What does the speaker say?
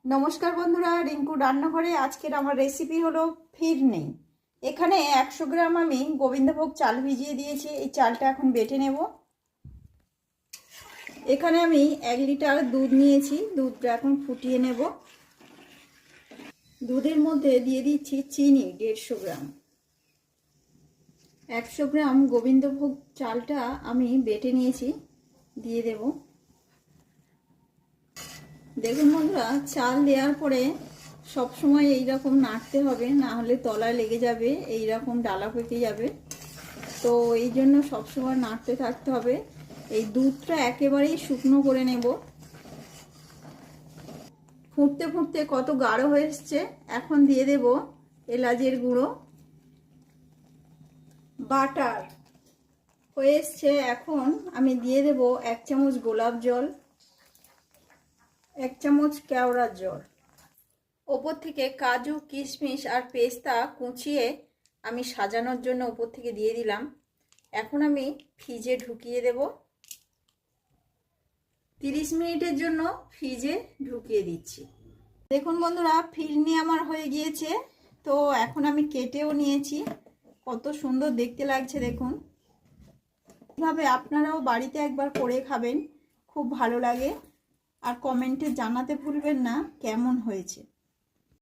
নমস্কার বন্ধুরা, রিঙ্কু রান্নাঘরে আজকের আমার রেসিপি হলো ফিরনি। এখানে 100 গ্রাম আমি গোবিন্দভোগ চাল ভিজিয়ে দিয়েছি। এই চালটা এখন বেটে নেব। এখানে আমি 1 লিটার দুধ নিয়েছি, দুধটা এখন ফুটিয়ে নেব। দুধের মধ্যে দিয়ে দিচ্ছি চিনি 150 গ্রাম। 100 গ্রাম গোবিন্দভোগ চালটা আমি বেটে নিয়েছি, দিয়ে দেব। দেখুন বন্ধুরা, চাল দেওয়ার পরে সব সময় এই রকম নাড়তে হবে, না হলে তলায় লেগে যাবে, এই রকম ডালা পেকে যাবে। তো এই জন্য সব সময় নাড়তে থাকতে হবে। এই দুধটা একেবারেই শুকনো করে নেব। ফুটতে ফুটতে কত গাঢ় হয়ে এসছে। এখন দিয়ে দেব এলাচের গুঁড়ো, বাটার হয়ে এসছে। এখন আমি দিয়ে দেব 1 চামচ গোলাপ জল, 1 চামচ কেওড়ার জল। ওপর থেকে কাজু, কিশমিশ আর পেস্তা কুচিয়ে আমি সাজানোর জন্য ওপর থেকে দিয়ে দিলাম। এখন আমি ফ্রিজে ঢুকিয়ে দেব। 30 মিনিটের জন্য ফ্রিজে ঢুকিয়ে দিচ্ছি। দেখুন বন্ধুরা, ফিরনি আমার হয়ে গিয়েছে। তো এখন আমি কেটেও নিয়েছি। কত সুন্দর দেখতে লাগছে দেখুন। এভাবে আপনারাও বাড়িতে একবার করে খাবেন, খুব ভালো লাগে। আর কমেন্টে জানাতে ভুলবেন না কেমন হয়েছে।